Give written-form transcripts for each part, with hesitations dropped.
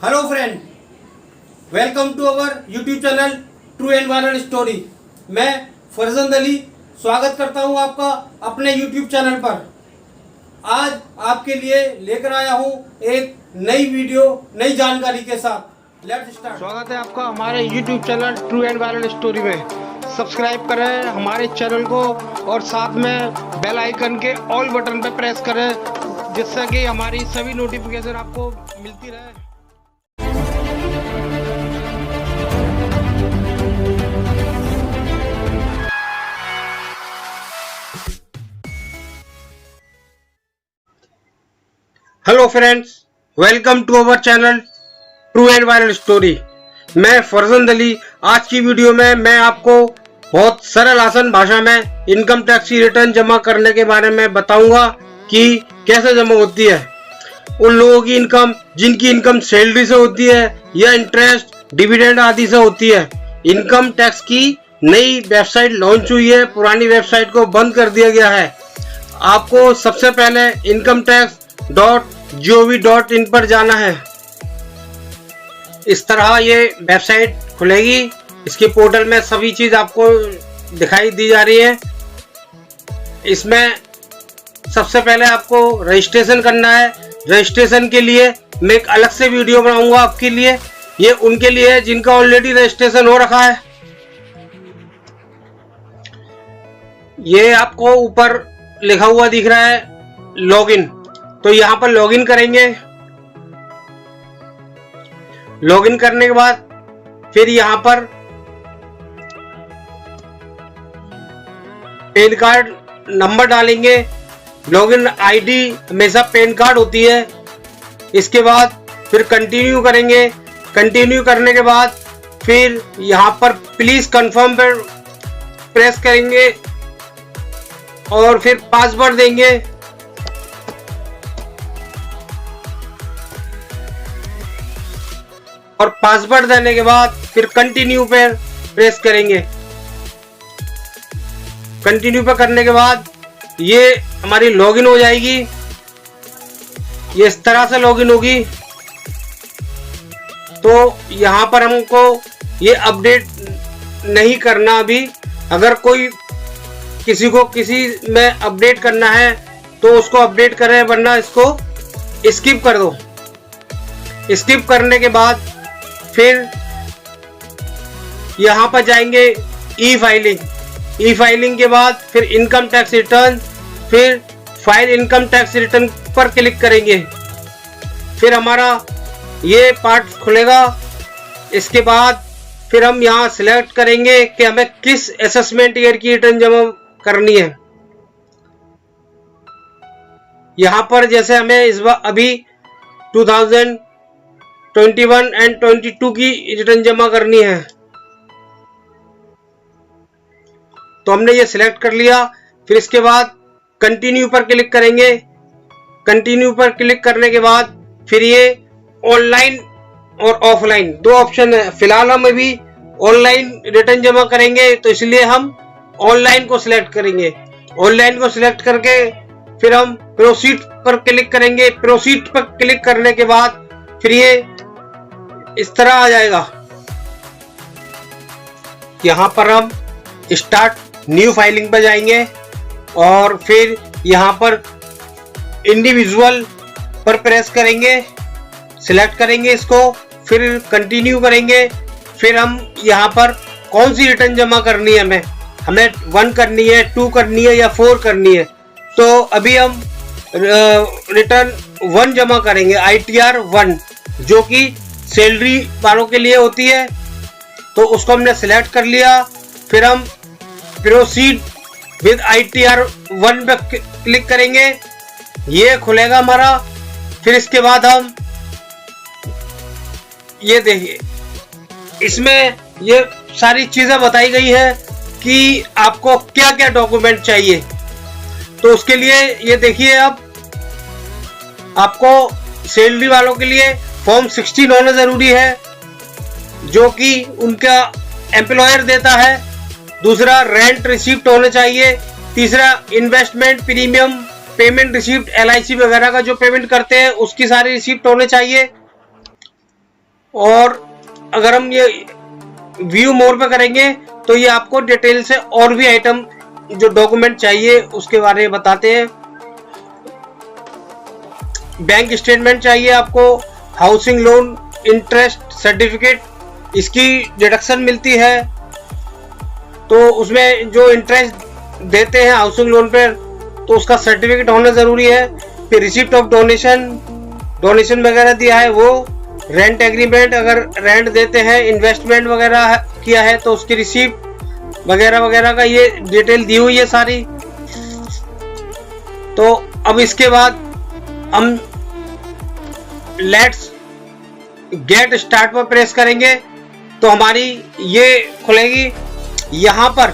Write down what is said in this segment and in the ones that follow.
Hello friend, welcome to our YouTube channel true and viral story. मैं फरजंद अली स्वागत करता हूं आपका अपने यूट्यूब चैनल पर। आज आपके लिए लेकर आया हूं एक नई वीडियो, नई जानकारी के साथ। Let's start. स्वागत है आपका हमारे YouTube channel true and viral story में। सब्सक्राइब करें हमारे चैनल को और साथ में बेल आइकन के ऑल बटन पर प्रेस करें, जिससे कि हमारी सभी नोटिफिकेशन आपको मिलती रहे। Hello friends, welcome to our channel true and viral story. मैं फरजंद अली। आज की वीडियो में मैं आपको बहुत सरल आसान भाषा में इनकम टैक्स की रिटर्न जमा करने के बारे में बताऊंगा कि कैसे जमा होती है। उन लोगों की इनकम जिनकी इनकम सैलरी से होती है या इंटरेस्ट, डिविडेंड आदि से होती है। इनकम टैक्स की नई वेबसाइट लॉन्च हुई है, पुरानी वेबसाइट को बंद कर दिया गया है। आपको सबसे पहले incometax.gov.in पर जाना है। इस तरह ये वेबसाइट खुलेगी। इसके पोर्टल में सभी चीज आपको दिखाई दी जा रही है। इसमें सबसे पहले आपको रजिस्ट्रेशन करना है। रजिस्ट्रेशन के लिए मैं एक अलग से वीडियो बनाऊंगा आपके लिए। ये उनके लिए है जिनका ऑलरेडी रजिस्ट्रेशन हो रखा है। ये आपको ऊपर लिखा हुआ दिख रहा है लॉगिन, तो यहां पर लॉगिन करेंगे। लॉगिन करने के बाद फिर यहां पर पैन कार्ड नंबर डालेंगे। लॉगिन आईडी हमेशा पैन कार्ड होती है। इसके बाद फिर कंटिन्यू करेंगे। कंटिन्यू करने के बाद फिर यहां पर प्लीज कंफर्म पर प्रेस करेंगे और फिर पासवर्ड देंगे। और पासवर्ड देने के बाद फिर कंटिन्यू पर प्रेस करेंगे। कंटिन्यू पर करने के बाद ये हमारी लॉगिन हो जाएगी। ये इस तरह से लॉगिन होगी। तो यहां पर हमको ये अपडेट नहीं करना अभी। अगर कोई किसी को किसी में अपडेट करना है तो उसको अपडेट करें, वरना इसको स्किप कर दो। स्किप करने के बाद फिर यहां पर जाएंगे ई फाइलिंग। ई फाइलिंग के बाद फिर इनकम टैक्स रिटर्न, फिर फाइल इनकम टैक्स रिटर्न पर क्लिक करेंगे। फिर हमारा ये पार्ट खुलेगा। इसके बाद फिर हम यहां सिलेक्ट करेंगे कि हमें किस असेसमेंट ईयर की रिटर्न जमा करनी है। यहां पर जैसे हमें इस बार अभी 2021 एंड 22 की रिटर्न जमा करनी है, तो हमने ये सिलेक्ट कर लिया। फिर इसके बाद कंटिन्यू पर क्लिक करेंगे। कंटिन्यू पर क्लिक करने के बाद फिर ये ऑनलाइन और ऑफलाइन दो ऑप्शन है। फिलहाल हम अभी ऑनलाइन रिटर्न जमा करेंगे, तो इसलिए हम ऑनलाइन को सिलेक्ट करेंगे। ऑनलाइन को सिलेक्ट करके फिर हम प्रोसीड पर क्लिक करेंगे। प्रोसीड पर क्लिक करने के बाद फिर ये इस तरह आ जाएगा। यहां पर हम स्टार्ट न्यू फाइलिंग पर जाएंगे और फिर यहां पर इंडिविजुअल पर प्रेस करेंगे। सिलेक्ट करेंगे इसको, फिर कंटिन्यू करेंगे। फिर हम यहां पर कौन सी रिटर्न जमा करनी है, हमें 1 करनी है, 2 करनी है या 4 करनी है। तो अभी हम रिटर्न 1 जमा करेंगे, ITR 1, जो कि सैलरी वालों के लिए होती है। तो उसको हमने सिलेक्ट कर लिया। फिर हम प्रोसीड विद ITR 1 पे क्लिक करेंगे। ये खुलेगा हमारा। फिर इसके बाद हम ये देखिए, इसमें ये सारी चीजें बताई गई है कि आपको क्या क्या डॉक्यूमेंट चाहिए। तो उसके लिए ये देखिए, अब आपको सैलरी वालों के लिए फॉर्म 16 होना जरूरी है, जो कि उनका एम्प्लॉयर देता है। दूसरा, रेंट रिसिप्ट होना चाहिए। तीसरा, investment premium payment receipt, LIC वगैरह का जो पेमेंट करते हैं उसकी सारी रिसिप्ट होने चाहिए। और अगर हम ये व्यू मोर पे करेंगे तो ये आपको डिटेल से और भी आइटम जो डॉक्यूमेंट चाहिए उसके बारे में बताते हैं। बैंक स्टेटमेंट चाहिए आपको, हाउसिंग लोन इंटरेस्ट सर्टिफिकेट, इसकी डिडक्शन मिलती है तो उसमें जो इंटरेस्ट देते हैं हाउसिंग लोन पर तो उसका सर्टिफिकेट होना जरूरी है। फिर रिसिप्ट ऑफ डोनेशन वगैरह दिया है वो, रेंट एग्रीमेंट अगर रेंट देते हैं, इन्वेस्टमेंट वगैरह किया है तो उसकी रिसिप्ट वगैरह वगैरह का ये डिटेल दी हुई है सारी। तो अब इसके बाद हम लेट्स गेट स्टार्ट पर प्रेस करेंगे तो हमारी ये खुलेगी। यहाँ पर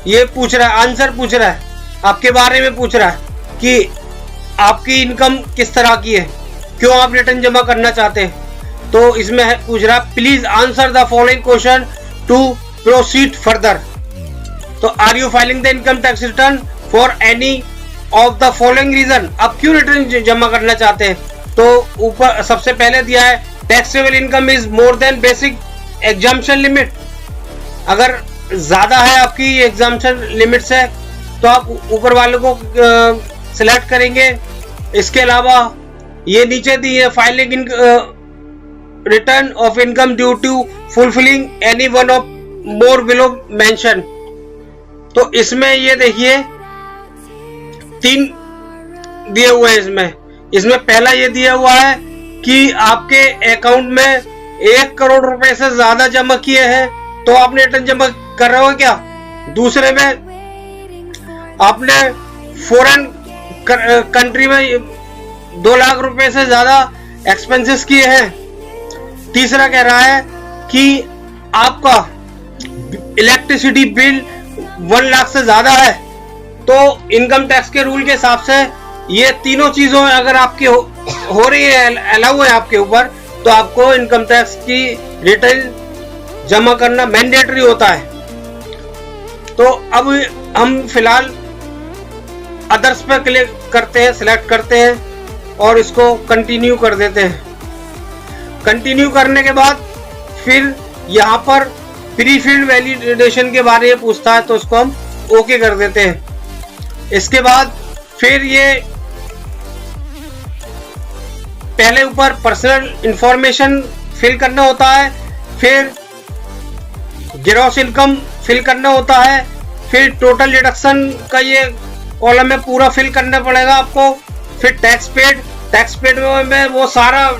ये पूछ रहा है, आंसर पूछ रहा है, आपके बारे में पूछ रहा है कि आपकी इनकम किस तरह की है, क्यों आप रिटर्न जमा करना चाहते हैं। तो इसमें पूछ रहा है please answer the following question to proceed further. तो are you filing the income tax return for any of the following reason. आप क्यों रिटर्न जमा करना चाहते हैं। तो ऊपर सबसे पहले दिया है taxable income is more than basic exemption limit. अगर ज्यादा है आपकी एग्जाम्पशन लिमिट से तो आप ऊपर वाले को सिलेक्ट करेंगे। इसके अलावा ये नीचे दी है filing return of income due to fulfilling any one of more below mention. तो इसमें ये देखिए 3 दिए हुए हैं। इसमें पहला ये दिया हुआ है कि आपके अकाउंट में 1 करोड़ रुपए से ज्यादा जमा किए हैं तो आपने रिटर्न जमा कर रहे हो क्या। दूसरे में आपने फॉरेन कंट्री में 2 लाख रुपए से ज्यादा एक्सपेंसेस किए हैं। तीसरा कह रहा है कि आपका इलेक्ट्रिसिटी बिल 1 लाख से ज्यादा है तो इनकम टैक्स के रूल के हिसाब से ये तीनों चीजों अगर आपकी हो रही है, अलाउ है आपके ऊपर, तो आपको इनकम टैक्स की रिटर्न जमा करना मैंडेटरी होता है। तो अब हम फिलहाल अदर्स पर क्लिक करते हैं, सिलेक्ट करते हैं और इसको कंटिन्यू कर देते हैं। कंटिन्यू करने के बाद फिर यहाँ पर प्री फील्ड वैलिडेशन के बारे में पूछता है तो इसको हम ओके कर देते हैं। इसके बाद फिर ये पहले ऊपर पर्सनल इंफॉर्मेशन फिल करना होता है, फिर ग्रॉस इनकम फिल करना होता है, फिर टोटल डिडक्शन का ये कॉलम में पूरा फिल करना पड़ेगा आपको। फिर टैक्स पेड में वो सारा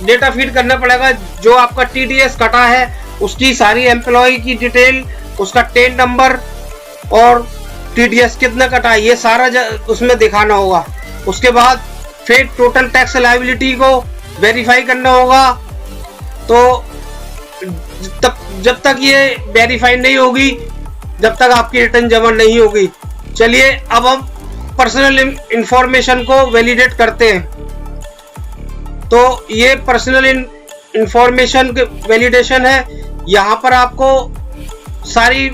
डेटा फीड करना पड़ेगा जो आपका टीडीएस कटा है उसकी सारी एम्प्लॉय की डिटेल, उसका टेन नंबर और टीडीएस कितना कटा है ये सारा उसमें दिखाना होगा। उसके बाद फिर टोटल टैक्स लायबिलिटी को वेरीफाई करना होगा। तो जब तक ये वेरीफाई नहीं होगी जब तक आपकी रिटर्न जमा नहीं होगी। चलिए अब हम पर्सनल इंफॉर्मेशन को वैलिडेट करते हैं। तो ये पर्सनल इंफॉर्मेशन वैलिडेशन है। यहाँ पर आपको सारी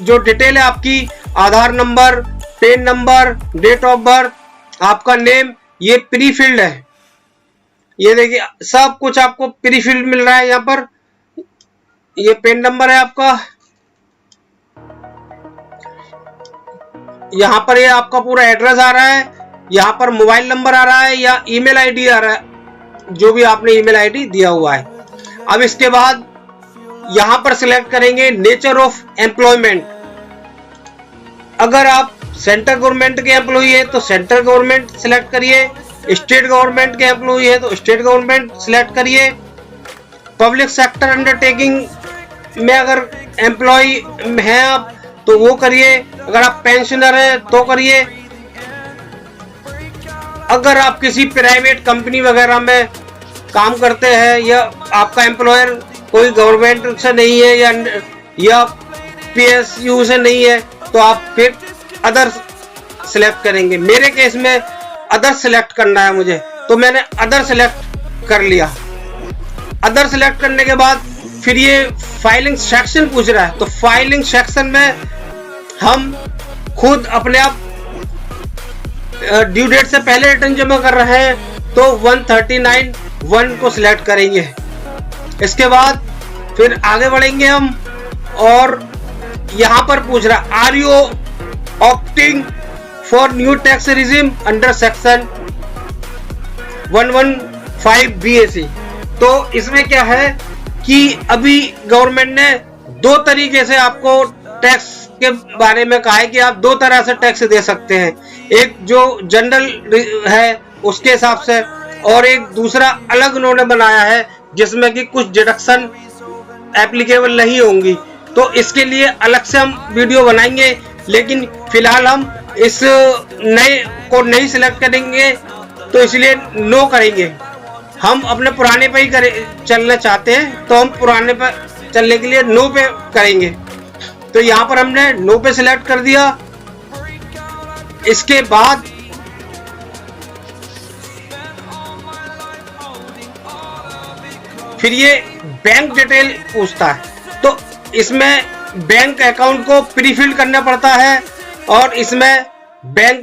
जो डिटेल है आपकी Aadhaar number, PAN number, date of birth, आपका नेम, ये प्री फील्ड है। ये देखिए सब कुछ आपको प्री फील्ड मिल रहा है। यहाँ पर ये पेन नंबर है आपका, यहाँ पर ये आपका पूरा एड्रेस आ रहा है, यहाँ पर मोबाइल नंबर आ रहा है या ईमेल आईडी आ रहा है, जो भी आपने ईमेल आईडी दिया हुआ है। अब इसके बाद यहाँ पर सिलेक्ट करेंगे नेचर ऑफ एम्प्लॉयमेंट। अगर आप सेंट्रल गवर्नमेंट के एम्प्लॉई है तो सेंट्रल गवर्नमेंट सिलेक्ट करिए, स्टेट गवर्नमेंट के एम्प्लॉई है तो स्टेट गवर्नमेंट सिलेक्ट करिए। पब्लिक सेक्टर अंडरटेकिंग में अगर एम्प्लॉय हैं आप तो वो करिए, अगर आप पेंशनर हैं तो करिए। अगर आप किसी प्राइवेट कंपनी वगैरह में काम करते हैं या आपका एम्प्लॉयर कोई गवर्नमेंट से नहीं है या पीएसयू से नहीं है तो आप फिर अदर सिलेक्ट करेंगे। मेरे केस में अदर सिलेक्ट करना है मुझे, तो मैंने अदर सिलेक्ट कर लिया। अदर सिलेक्ट करने के बाद फिर ये फाइलिंग सेक्शन पूछ रहा है, तो फाइलिंग सेक्शन में हम खुद अपने आप ड्यू डेट से पहले रिटर्न जमा कर रहे हैं तो 139(1) को सिलेक्ट करेंगे। इसके बाद फिर आगे बढ़ेंगे हम, और यहाँ पर पूछ रहा are you opting for new tax regime under section 115 BAC। तो इसमें क्या है कि अभी गवर्नमेंट ने दो तरीके से आपको टैक्स के बारे में कहा है कि आप दो तरह से टैक्स दे सकते हैं, एक जो जनरल है उसके हिसाब से, और एक दूसरा अलग उन्होंने बनाया है जिसमें कि कुछ डिडक्शन एप्लीकेबल नहीं होंगी। तो इसके लिए अलग से हम वीडियो बनाएंगे, लेकिन फिलहाल हम इस नए को नहीं सिलेक्ट करेंगे, तो इसलिए नो करेंगे। हम अपने पुराने पे ही चलना चाहते हैं, तो हम पुराने पे चलने के लिए नो पे करेंगे। तो यहाँ पर हमने नो पे सिलेक्ट कर दिया। इसके बाद फिर ये बैंक डिटेल पूछता है, तो इसमें बैंक अकाउंट को प्रीफिल करना पड़ता है, और इसमें बैंक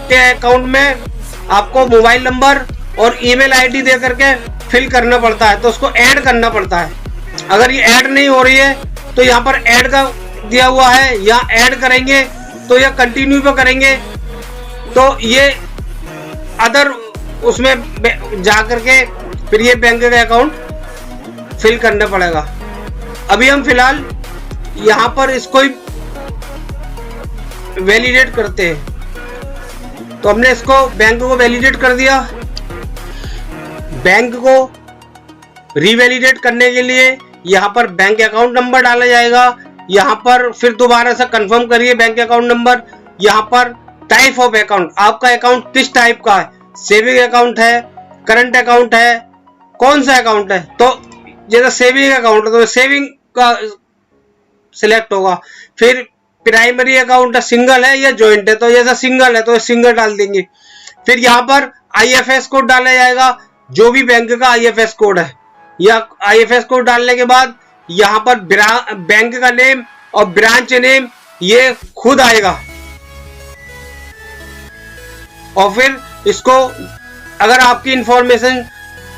के अकाउंट में आपको मोबाइल नंबर और ईमेल आईडी दे करके फिल करना पड़ता है, तो उसको ऐड करना पड़ता है। अगर ये ऐड नहीं हो रही है तो यहाँ पर ऐड का दिया हुआ है, यहाँ ऐड करेंगे तो यह कंटिन्यू पे करेंगे, तो ये अदर उसमें जा करके फिर ये बैंक का अकाउंट फिल करना पड़ेगा। अभी हम फिलहाल यहाँ पर इसको वैलिडेट करते हैं, तो हमने इसको बैंक को वैलिडेट कर दिया। बैंक को रीवैलिडेट करने के लिए यहाँ पर बैंक अकाउंट नंबर डाला जाएगा, यहाँ पर फिर दोबारा से कंफर्म करिए बैंक अकाउंट नंबर। यहाँ पर टाइप ऑफ अकाउंट, आपका अकाउंट किस टाइप का है, सेविंग अकाउंट है, करंट अकाउंट है, कौन सा अकाउंट है। तो जैसे सेविंग अकाउंट है तो सेविंग का सिलेक्ट होगा। फिर प्राइमरी अकाउंट है, सिंगल है या जॉइंट है, तो जैसा सिंगल है तो सिंगल डाल देंगे। फिर यहाँ पर IFS कोड डाला जाएगा, जो भी बैंक का IFS कोड है, या IFS कोड डालने के बाद यहाँ पर बैंक का नेम और ब्रांच नेम ये खुद आएगा, और फिर इसको अगर आपकी इंफॉर्मेशन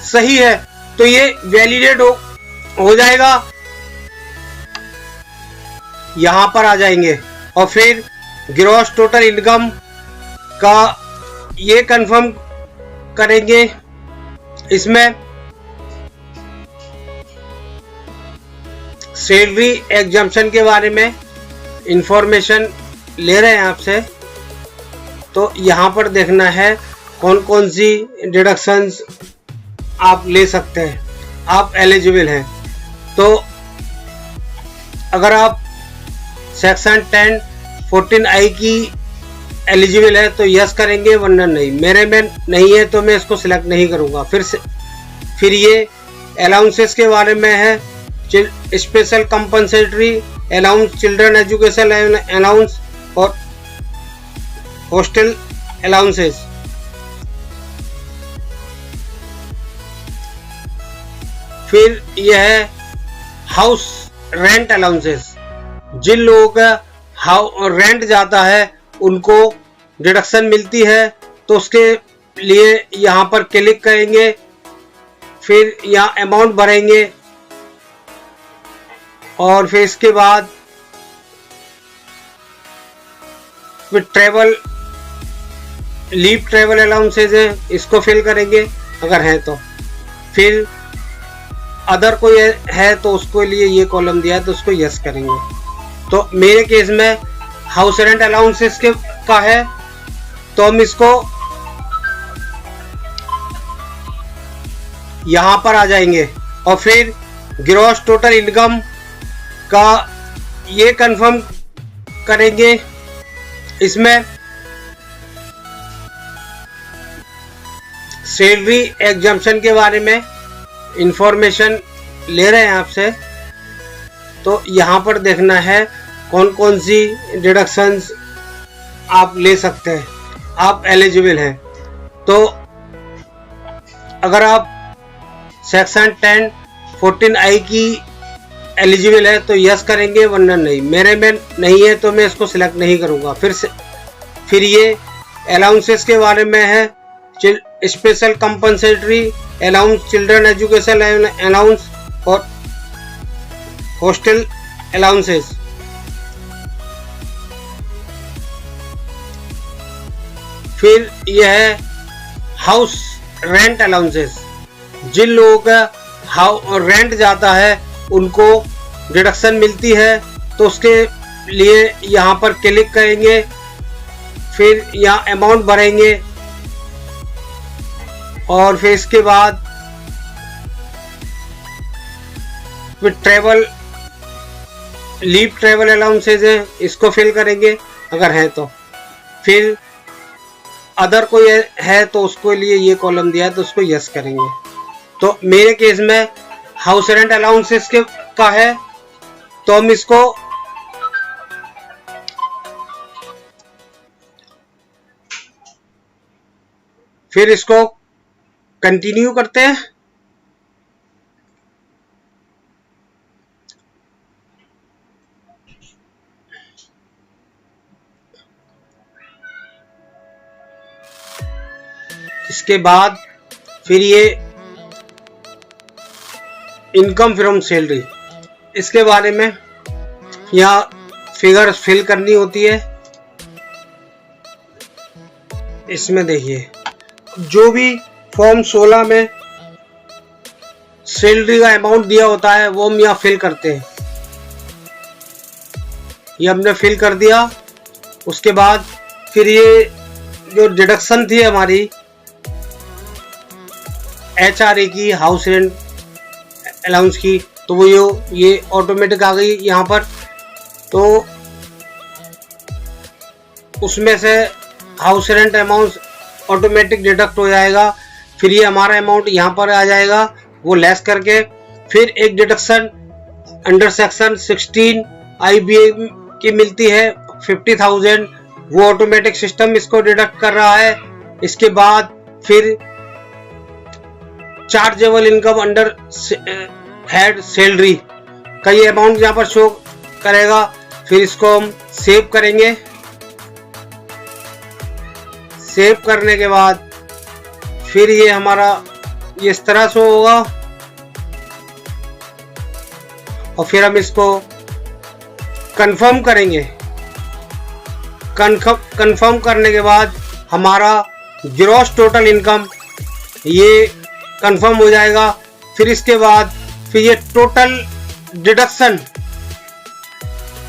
सही है तो ये वैलिडेट हो जाएगा। यहां पर आ जाएंगे और फिर ग्रॉस टोटल इनकम का ये कंफर्म करेंगे। इसमें सैलरी एग्जम्पशन के बारे में इंफॉर्मेशन ले रहे हैं आपसे, तो यहाँ पर देखना है कौन कौन सी डिडक्शंस आप ले सकते हैं, आप एलिजिबल हैं। तो अगर आप सेक्शन 10(14)I की एलिजिबल है तो यस करेंगे, वरना नहीं। मेरे में नहीं है तो मैं इसको सिलेक्ट नहीं करूँगा। फिर ये अलाउंसेस के बारे में है, special compensatory allowance, children education allowance और हॉस्टल अलाउंसेस। फिर यह है हाउस रेंट अलाउंसेस, जिन लोगों का रेंट जाता है उनको डिडक्शन मिलती है, तो उसके लिए यहाँ पर क्लिक करेंगे, फिर यहाँ अमाउंट भरेंगे, और फिर इसके बाद फिर ट्रेवल लीव ट्रेवल अलाउंसेज है, इसको फिल करेंगे अगर है तो। फिर अदर कोई है तो उसको लिए ये कॉलम दिया है तो उसको यस करेंगे। तो मेरे केस में हाउस रेंट अलाउंसेस का है, तो हम इसको यहाँ पर आ जाएंगे और फिर ग्रॉस टोटल इनकम का ये कंफर्म करेंगे। इसमें सैलरी एग्जम्पशन के बारे में इंफॉर्मेशन ले रहे हैं आपसे, तो यहाँ पर देखना है कौन कौन सी डिडक्शंस आप ले सकते हैं, आप एलिजिबल हैं। तो अगर आप सेक्शन 10(14)I की एलिजिबल है तो यस करेंगे, वरना नहीं। मेरे में नहीं है तो मैं इसको सिलेक्ट नहीं करूँगा। फिर ये अलाउंसेस के बारे में है, special compensatory allowance, children education allowance और हॉस्टल अलाउंसेस। फिर यह है हाउस रेंट अलाउंसेस, जिन लोगों का रेंट जाता है उनको डिडक्शन मिलती है, तो उसके लिए यहाँ पर क्लिक करेंगे, फिर यहाँ अमाउंट भरेंगे और फिर इसके बाद फिर ट्रैवल लीव ट्रैवल अलाउंसेज है, इसको फिल करेंगे अगर है तो। फिर अदर कोई है तो उसको लिए ये कॉलम दिया है तो उसको यस करेंगे। तो मेरे केस में हाउस रेंट अलाउंसेस के का है, तो हम इसको फिर इसको कंटिन्यू करते हैं। इसके बाद फिर ये इनकम फ्रॉम सैलरी, इसके बारे में यहाँ फिगर फिल करनी होती है। इसमें देखिए जो भी फॉर्म 16 में सैलरी का अमाउंट दिया होता है वो हम यहाँ फिल करते हैं। ये हमने फिल कर दिया। उसके बाद फिर ये जो डिडक्शन थी हमारी HRA की, हाउस रेंट अलाउंस की, तो वो ये ऑटोमेटिक आ गई यहाँ पर। तो उसमें से house rent amount automatic deduct हो जाएगा। फिर ये हमारा अमाउंट यहाँ पर आ जाएगा, वो लेस करके। फिर एक डिडक्शन अंडर सेक्शन 16 IBM की मिलती है 50,000, वो ऑटोमेटिक सिस्टम इसको डिडक्ट कर रहा है। इसके बाद फिर chargeable income under head salary का ये अमाउंट यहाँ पर शो करेगा। फिर इसको हम सेव करेंगे। सेव करने के बाद फिर ये हमारा ये इस तरह से होगा और फिर हम इसको कंफर्म करेंगे। कंफर्म करने के बाद हमारा ग्रॉस टोटल इनकम ये कंफर्म हो जाएगा। फिर इसके बाद फिर ये टोटल डिडक्शन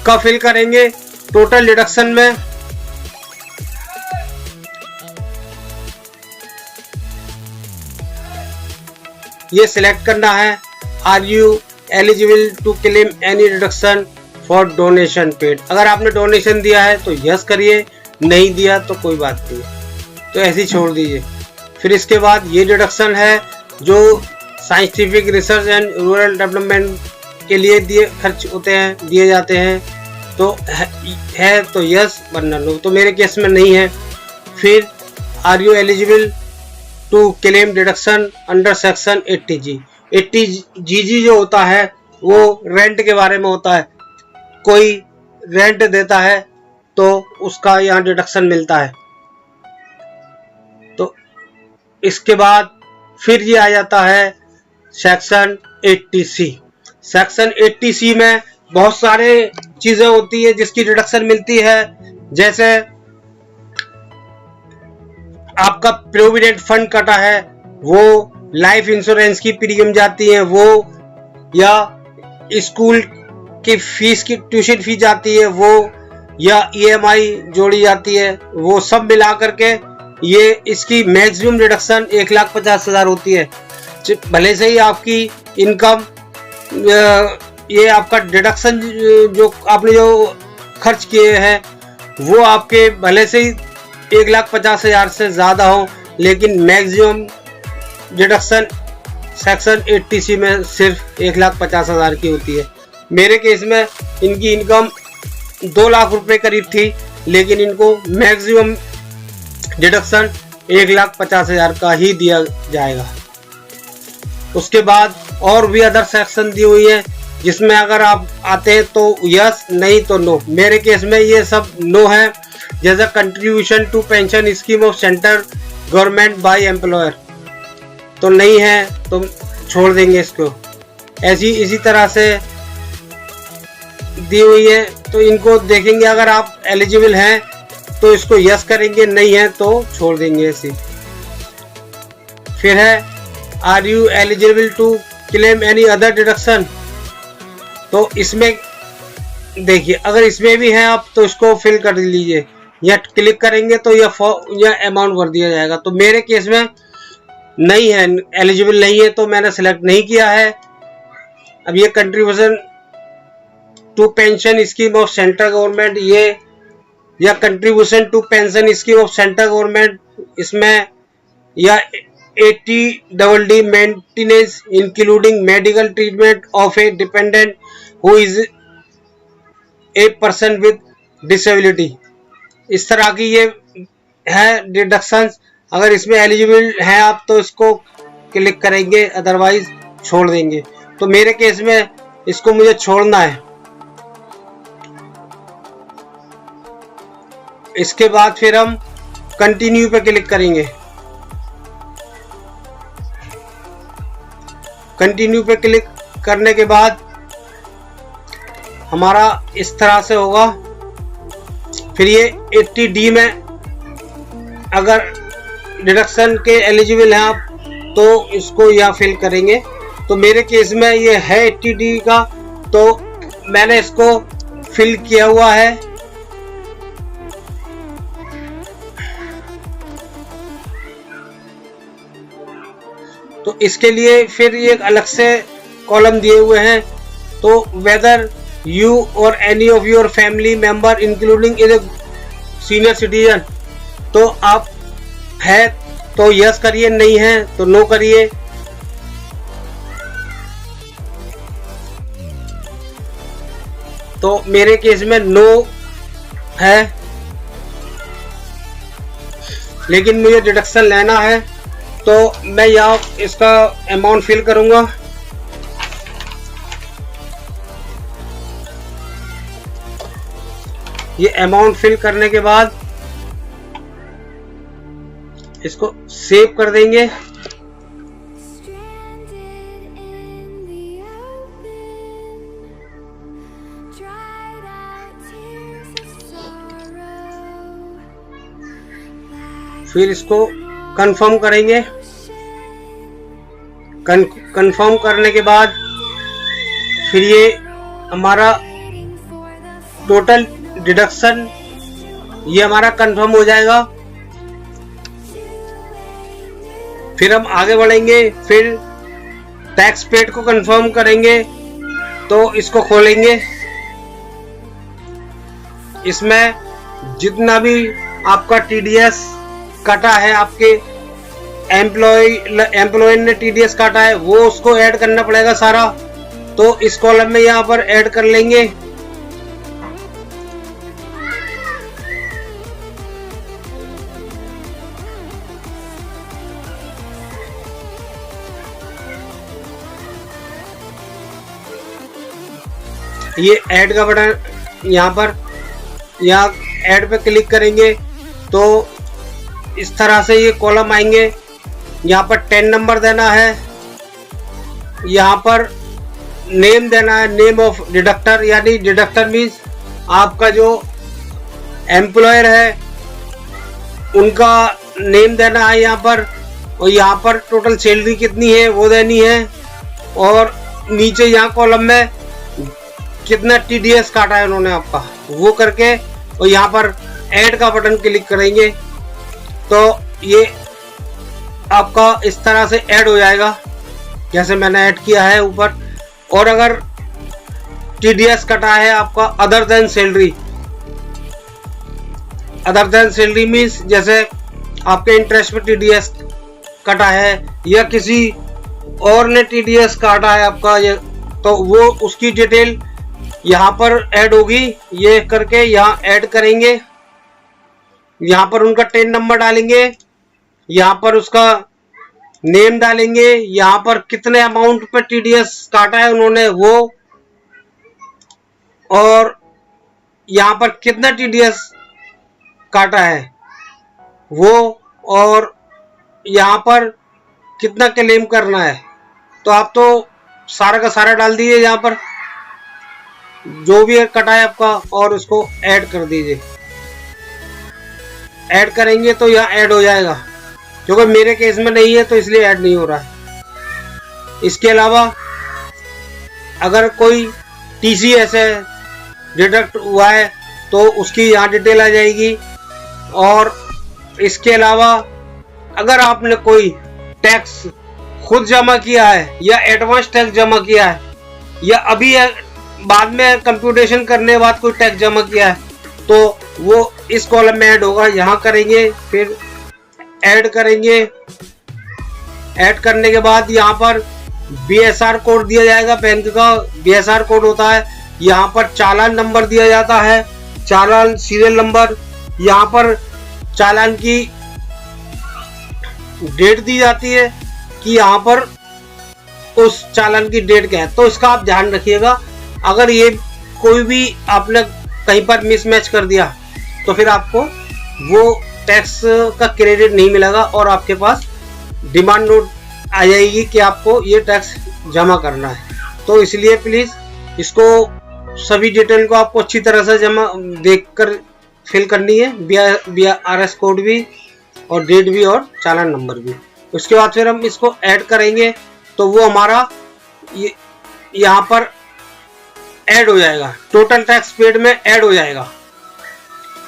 का फिल करेंगे। टोटल डिडक्शन में ये सिलेक्ट करना है, are you eligible to claim any deduction for donation paid. अगर आपने डोनेशन दिया है तो यस करिए, नहीं दिया तो कोई बात नहीं, तो ऐसे ही छोड़ दीजिए। फिर इसके बाद ये डिडक्शन है जो scientific research and rural development के लिए खर्च होते हैं, दिए जाते हैं, तो है तो यस वरना नो। तो मेरे केस में नहीं है। फिर are you eligible to claim deduction under section 80G। 80G जो होता है वो रेंट के बारे में होता है। कोई रेंट देता है तो उसका यहाँ डिडक्शन मिलता है। तो इसके बाद फिर ये आ जाता है सेक्शन 80C। सेक्शन 80C में बहुत सारे चीजें होती है जिसकी डिडक्शन मिलती है, जैसे आपका प्रोविडेंट फंड कटा है, वो लाइफ इंश्योरेंस की प्रीमियम जाती है, वो या स्कूल की फीस की ट्यूशन फीस जाती है, वो या EMI जोड़ी जाती है, वो सब मिला करके ये इसकी मैक्सिमम डिडक्शन 1,50,000 होती है। भले से ही आपकी इनकम ये आपका डिडक्शन जो आपने जो खर्च किए हैं वो आपके भले से ही 1,50,000 से ज़्यादा हो, लेकिन मैक्सिमम डिडक्शन सेक्शन 80C में सिर्फ 1,50,000 की होती है। मेरे केस में इनकी इनकम 2 लाख रुपए करीब थी, लेकिन इनको मैक्सिमम डिडक्शन 1,50,000 का ही दिया जाएगा। उसके बाद और भी अदर सेक्शन दी हुई है जिसमें अगर आप आते हैं तो यस, नहीं तो नो। मेरे केस में ये सब नो है, जैसे contribution to pension scheme of central government by employer. तो नहीं है तो छोड़ देंगे इसको। ऐसी इसी तरह से दी हुई है, तो इनको देखेंगे। अगर आप एलिजिबल हैं तो इसको यस करेंगे, नहीं है तो छोड़ देंगे ऐसी। फिर है are you eligible to claim any other deduction, तो इसमें देखिए अगर इसमें भी है आप तो इसको फिल कर लीजिए, या क्लिक करेंगे तो यह अमाउंट भर दिया जाएगा। तो मेरे केस में नहीं है, एलिजिबल नहीं है, तो मैंने सेलेक्ट नहीं किया है। अब ये contribution to pension scheme of central government, ये या contribution to pension scheme of central government, इसमें या 80DD maintenance including medical treatment of a dependent who is a person with disability, इस तरह की ये है डिडक्शंस। अगर इसमें एलिजिबल है आप तो इसको क्लिक करेंगे, अदरवाइज छोड़ देंगे। तो मेरे केस में इसको मुझे छोड़ना है। इसके बाद फिर हम कंटिन्यू पे क्लिक करेंगे। कंटिन्यू पे क्लिक करने के बाद हमारा इस तरह से होगा। फिर ये 80D में अगर डिडक्शन के एलिजिबल हैं आप तो इसको यहाँ फिल करेंगे। तो मेरे केस में ये है 80D का, तो मैंने इसको फिल किया हुआ है। तो इसके लिए फिर ये अलग से कॉलम दिए हुए हैं। तो वेदर यू और any of your family member including in senior citizen, तो आप है तो यस करिए, नहीं है तो नो करिए। तो मेरे केस में नो है, लेकिन मुझे डिडक्शन लेना है, तो मैं यहाँ इसका अमाउंट फिल करूंगा। ये अमाउंट फिल करने के बाद इसको सेव कर देंगे। फिर इसको कंफर्म करेंगे। कंफर्म करने के बाद फिर ये हमारा टोटल डिडक्शन ये हमारा कंफर्म हो जाएगा। फिर हम आगे बढ़ेंगे। फिर टैक्स पेड को कंफर्म करेंगे, तो इसको खोलेंगे। इसमें जितना भी आपका टीडीएस कटा है, आपके एम्प्लॉय ने टीडीएस काटा है, वो उसको ऐड करना पड़ेगा सारा। तो इस कॉलम में यहाँ पर ऐड कर लेंगे। ये ऐड का बटन यहाँ पर, यहाँ ऐड पे क्लिक करेंगे तो इस तरह से ये कॉलम आएंगे। यहाँ पर 10 नंबर देना है, यहाँ पर नेम देना है, नेम ऑफ डिडक्टर, यानी डिडक्टर मीन्स आपका जो एम्प्लॉयर है उनका नेम देना है यहाँ पर, और यहाँ पर टोटल सैलरी कितनी है वो देनी है, और नीचे यहाँ कॉलम में कितना टीडीएस काटा है उन्होंने आपका वो करके, और यहाँ पर ऐड का बटन क्लिक करेंगे तो ये आपका इस तरह से ऐड हो जाएगा जैसे मैंने ऐड किया है ऊपर। और अगर टीडीएस कटा है आपका other than salary, other than salary means जैसे आपके इंटरेस्ट पे टीडीएस कटा है या किसी और ने टीडीएस काटा है आपका, ये तो वो उसकी डिटेल यहाँ पर ऐड होगी। ये करके यहाँ ऐड करेंगे, यहाँ पर उनका 10 नंबर डालेंगे, यहाँ पर उसका नेम डालेंगे, यहाँ पर कितने अमाउंट पर टीडीएस काटा है उन्होंने वो, और यहाँ पर कितना टीडीएस काटा है वो, और यहाँ पर कितना क्लेम करना है, तो आप तो सारा का सारा डाल दीजिए यहाँ पर, जो भी कटा है आपका, और उसको ऐड कर दीजिए। ऐड करेंगे तो यहाँ ऐड हो जाएगा, क्योंकि मेरे केस में नहीं है तो इसलिए ऐड नहीं हो रहा है। इसके अलावा अगर कोई TCS है डिडक्ट हुआ है तो उसकी यहाँ डिटेल आ जाएगी। और इसके अलावा अगर आपने कोई टैक्स खुद जमा किया है या एडवांस टैक्स जमा किया है या अभी बाद में कंप्यूटेशन करने के बाद कोई टैक्स जमा किया है, तो वो इस कॉलम में ऐड होगा। यहाँ करेंगे, फिर ऐड करेंगे। ऐड करने के बाद यहाँ पर BSR कोड दिया जाएगा, बैंक का BSR कोड होता है। यहाँ पर चालान नंबर दिया जाता है, चालान सीरियल नंबर। यहाँ पर चालान की डेट दी जाती है कि यहाँ पर उस चालान की डेट क्या है, तो इसका आप ध्यान रखिएगा। अगर ये कोई भी आपने कहीं पर मिसमैच कर दिया तो फिर आपको वो टैक्स का क्रेडिट नहीं मिलेगा और आपके पास डिमांड नोट आ जाएगी कि आपको ये टैक्स जमा करना है। तो इसलिए प्लीज़ इसको सभी डिटेल को आपको अच्छी तरह से जमा देखकर फिल करनी है, BRS कोड भी और डेट भी और चालान नंबर भी। उसके बाद फिर हम इसको ऐड करेंगे तो वो हमारा यहाँ पर ऐड हो जाएगा, टोटल टैक्स पेड में ऐड हो जाएगा।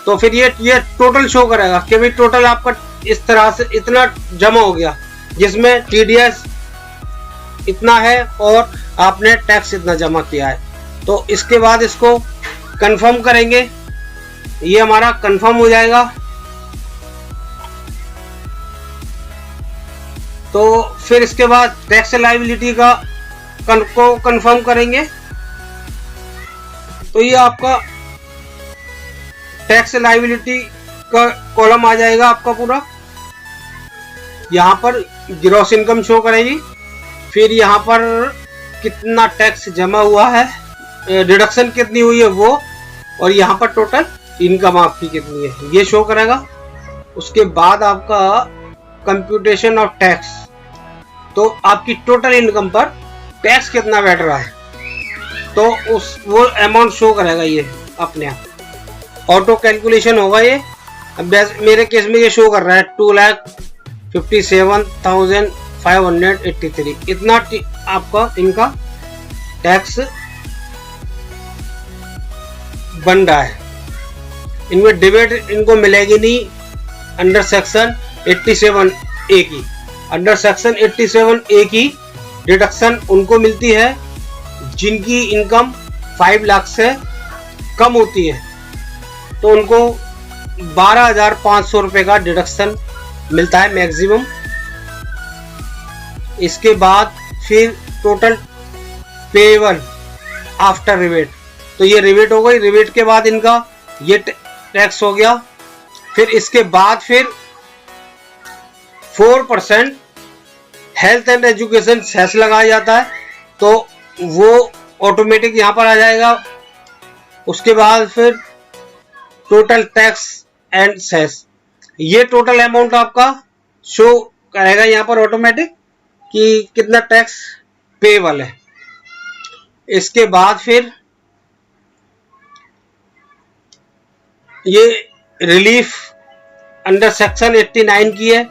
तो फिर ये टोटल शो करेगा कि भाई टोटल आपका इस तरह से इतना जमा हो गया, जिसमें TDS इतना है और आपने टैक्स इतना जमा किया है। तो इसके बाद इसको कंफर्म करेंगे, ये हमारा कंफर्म हो जाएगा। तो फिर इसके बाद टैक्स लायबिलिटी का को कंफर्म करेंगे। तो ये आपका टैक्स लायबिलिटी का कॉलम आ जाएगा आपका पूरा। यहाँ पर ग्रॉस इनकम शो करेगी, फिर यहाँ पर कितना टैक्स जमा हुआ है, डिडक्शन कितनी हुई है वो, और यहाँ पर टोटल इनकम आपकी कितनी है ये शो करेगा। उसके बाद आपका कंप्यूटेशन ऑफ टैक्स, तो आपकी टोटल इनकम पर टैक्स कितना बैठ रहा है, तो वो अमाउंट शो करेगा ये अपने आप, ऑटो कैलकुलेशन होगा ये। अब मेरे केस में ये शो कर रहा है 2,57,583, इतना आपका इनका टैक्स बन रहा है। इनमें डिबेट इनको मिलेगी नहीं अंडर सेक्शन 87A की। अंडर सेक्शन 87A की डिडक्शन उनको मिलती है जिनकी इनकम 5 लाख से कम होती है, तो उनको 12,500 रुपये का डिडक्शन मिलता है मैक्सिमम। इसके बाद फिर टोटल पेएबल आफ्टर रिबेट, तो ये रिबेट हो गई। रिबेट के बाद इनका ये टैक्स हो गया। फिर इसके बाद फिर 4% हेल्थ एंड एजुकेशन सेस लगाया जाता है, तो वो ऑटोमेटिक यहाँ पर आ जाएगा। उसके बाद फिर टोटल टैक्स एंड सेस, ये टोटल अमाउंट आपका शो करेगा यहाँ पर ऑटोमेटिक कि कितना टैक्स पेएबल है। इसके बाद फिर ये रिलीफ अंडर सेक्शन 89 की है,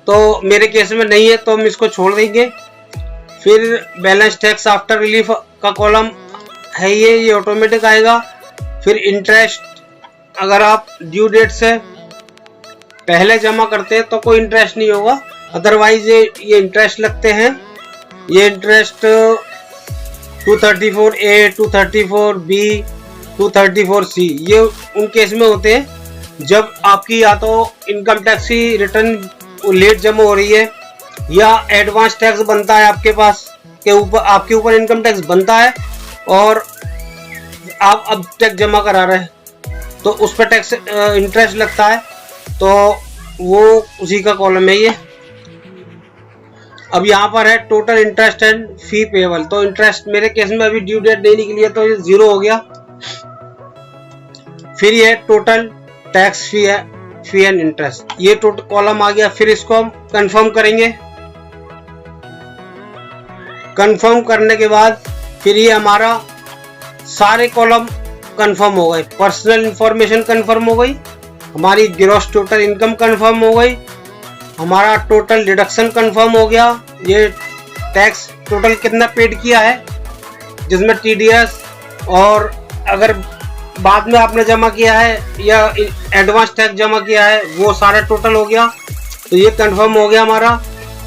तो मेरे केस में नहीं है तो हम इसको छोड़ देंगे। फिर बैलेंस टैक्स आफ्टर रिलीफ का कॉलम है ये ऑटोमेटिक आएगा। फिर इंटरेस्ट, अगर आप ड्यू डेट से पहले जमा करते हैं तो कोई इंटरेस्ट नहीं होगा, अदरवाइज ये इंटरेस्ट लगते हैं। ये इंटरेस्ट 234A, 234B, 234C ये उन केस में होते हैं जब आपकी या तो इनकम टैक्स की रिटर्न लेट जमा हो रही है या एडवांस टैक्स बनता है आपके पास के ऊपर, आपके ऊपर इनकम टैक्स बनता है और आप अब टैक्स जमा करा रहे हैं, तो उस पर टैक्स इंटरेस्ट लगता है, तो वो उसी का कॉलम है ये। अब यहाँ पर है total interest and fee payable, तो इंटरेस्ट मेरे केस में अभी ड्यू डेट नहीं निकली है तो ये 0 हो गया। फिर ये total tax fee and interest, ये टोटल कॉलम आ गया। फिर इसको हम कंफर्म करेंगे। कंफर्म करने के बाद फिर ये हमारा सारे कॉलम कंफर्म हो गए। पर्सनल इंफॉर्मेशन कंफर्म हो गई, हमारी ग्रॉस टोटल इनकम कंफर्म हो गई, हमारा टोटल डिडक्शन कंफर्म हो गया, ये टैक्स टोटल कितना पेड किया है जिसमें टीडीएस और अगर बाद में आपने जमा किया है या एडवांस टैक्स जमा किया है वो सारा टोटल हो गया। तो ये कंफर्म हो गया हमारा।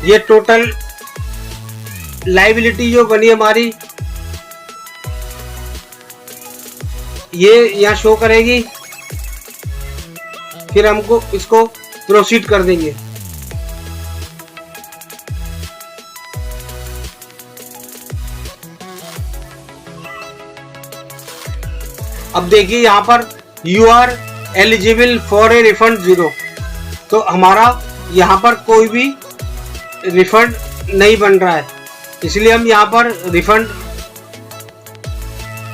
ये टोटल लायबिलिटी जो बनी हमारी ये यहाँ शो करेगी। फिर हमको इसको प्रोसीड कर देंगे। अब देखिए यहाँ पर you are eligible for a refund 0, तो हमारा यहाँ पर कोई भी रिफंड नहीं बन रहा है, इसलिए हम यहाँ पर रिफंड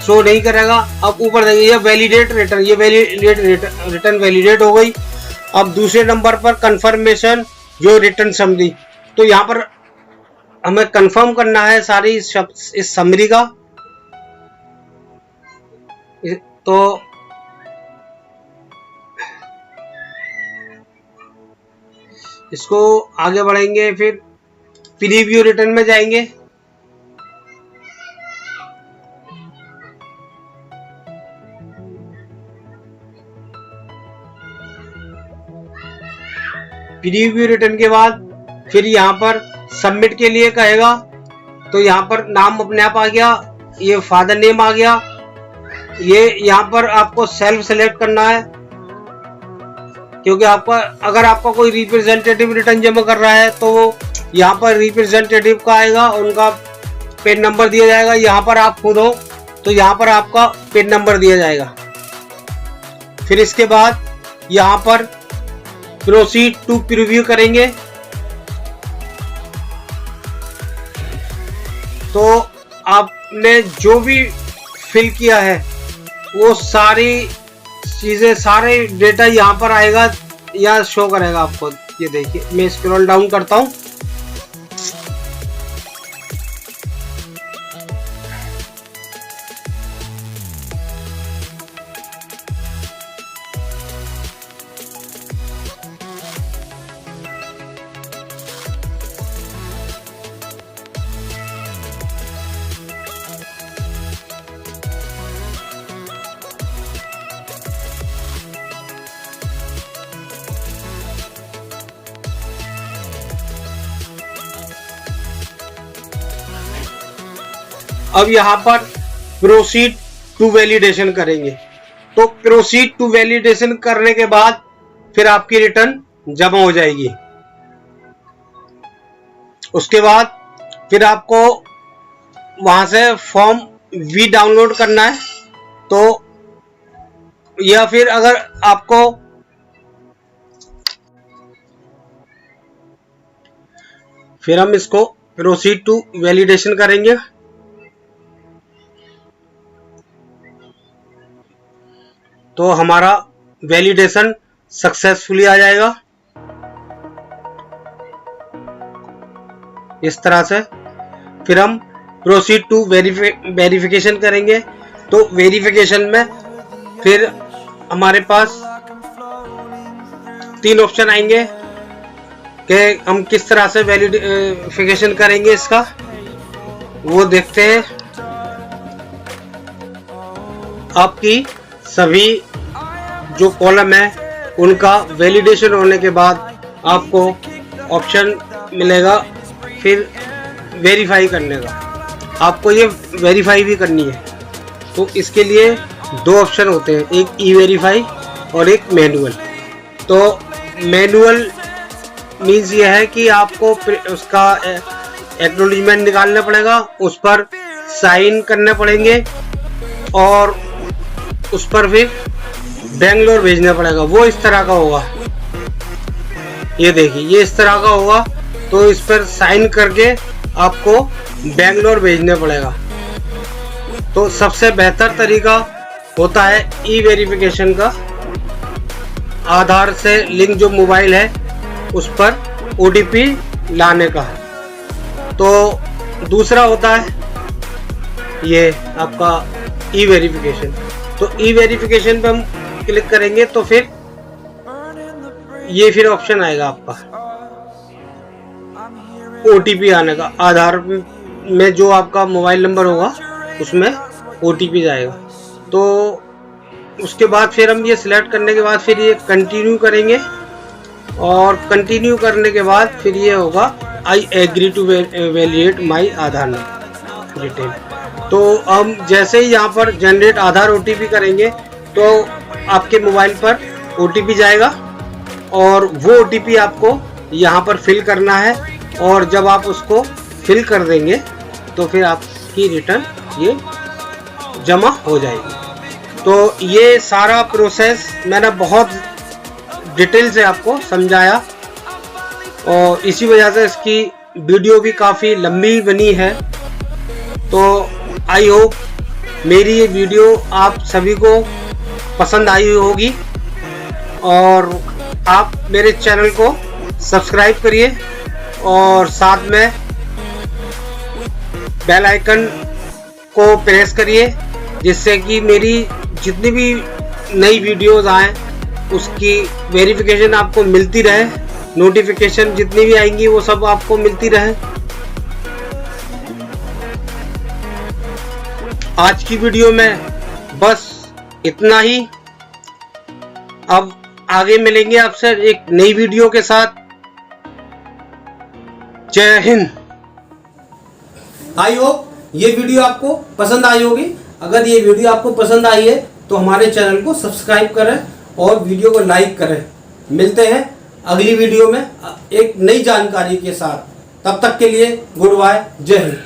शो नहीं करेगा। अब ऊपर देखिए ये वैलिडेट रिटर्न, ये वैलिडेट रिटर्न वैलिडेट हो गई। अब दूसरे नंबर पर कंफर्मेशन जो रिटर्न समरी, तो यहाँ पर हमें कंफर्म करना है सारी इस समरी का। तो इसको आगे बढ़ेंगे, फिर प्रीव्यू रिटर्न में जाएंगे। प्रीव्यू रिटर्न के बाद फिर यहाँ पर सबमिट के लिए कहेगा, तो यहाँ पर नाम अपने आप आ गया, ये फादर नेम आ गया। ये यहाँ पर आपको सेल्फ सेलेक्ट करना है, क्योंकि आपका अगर आपका कोई रिप्रेजेंटेटिव रिटर्न जमा कर रहा है तो वो यहाँ पर रिप्रेजेंटेटिव का आएगा, उनका पेन नंबर दिया जाएगा। यहाँ पर आप खुद हो तो यहाँ पर आपका पेन नंबर दिया जाएगा। फिर इसके बाद यहाँ पर प्रोसीड टू प्रीव्यू करेंगे। तो आपने जो भी फिल किया है वो सारी चीजें, सारे डेटा यहाँ पर आएगा या शो करेगा आपको। ये देखिए मैं स्क्रॉल डाउन करता हूँ। अब यहाँ पर प्रोसीड टू वैलिडेशन करेंगे। तो प्रोसीड टू वैलिडेशन करने के बाद फिर आपकी रिटर्न जमा हो जाएगी। उसके बाद फिर आपको वहां से फॉर्म वी डाउनलोड करना है। तो या फिर अगर आपको फिर हम इसको प्रोसीड टू वैलिडेशन करेंगे। तो हमारा वैलिडेशन सक्सेसफुली आ जाएगा इस तरह से। फिर हम प्रोसीड टू वेरिफिकेशन करेंगे। तो वेरिफिकेशन में फिर हमारे पास 3 ऑप्शन आएंगे कि हम किस तरह से वेरिफिकेशन करेंगे इसका, वो देखते हैं। आपकी सभी जो कॉलम है उनका वैलिडेशन होने के बाद आपको ऑप्शन मिलेगा फिर वेरीफाई करने का। आपको ये वेरीफाई भी करनी है, तो इसके लिए 2 ऑप्शन होते हैं, एक ई वेरीफाई और एक मैनुअल। तो मैनुअल मीन्स ये है कि आपको उसका एक्नॉलेजमेंट निकालना पड़ेगा, उस पर साइन करने पड़ेंगे और उस पर फिर बेंगलोर भेजना पड़ेगा। वो इस तरह का होगा, ये देखिए ये इस तरह का होगा। तो इस पर साइन करके आपको बेंगलोर भेजना पड़ेगा। तो सबसे बेहतर तरीका होता है ई वेरिफिकेशन का। आधार से लिंक जो मोबाइल है उस पर OTP लाने का। तो दूसरा होता है ये आपका ई वेरिफिकेशन। तो ई वेरिफिकेशन पे हम क्लिक करेंगे तो फिर ये फिर ऑप्शन आएगा आपका OTP आने का। आधार में जो आपका मोबाइल नंबर होगा उसमें OTP जाएगा। तो उसके बाद फिर हम ये सिलेक्ट करने के बाद फिर ये कंटिन्यू करेंगे और कंटिन्यू करने के बाद फिर ये होगा I agree to validate my Aadhaar detail. तो हम जैसे ही यहाँ पर जनरेट आधार OTP करेंगे तो आपके मोबाइल पर OTP जाएगा और वो OTP आपको यहाँ पर फिल करना है और जब आप उसको फिल कर देंगे तो फिर आपकी रिटर्न ये जमा हो जाएगी। तो ये सारा प्रोसेस मैंने बहुत डिटेल से आपको समझाया और इसी वजह से इसकी वीडियो भी काफ़ी लंबी बनी है। तो आई होप मेरी ये वीडियो आप सभी को पसंद आई होगी और आप मेरे चैनल को सब्सक्राइब करिए और साथ में बेल आइकन को प्रेस करिए जिससे कि मेरी जितनी भी नई वीडियोस आएँ उसकी वेरिफिकेशन आपको मिलती रहे, नोटिफिकेशन जितनी भी आएंगी वो सब आपको मिलती रहे। आज की वीडियो में बस इतना ही। अब आगे मिलेंगे आपसे एक नई वीडियो के साथ। जय हिंद। आई होप ये वीडियो आपको पसंद आई होगी। अगर ये वीडियो आपको पसंद आई है तो हमारे चैनल को सब्सक्राइब करें और वीडियो को लाइक करें। मिलते हैं अगली वीडियो में एक नई जानकारी के साथ। तब तक के लिए गुड बाय, जय हिंद।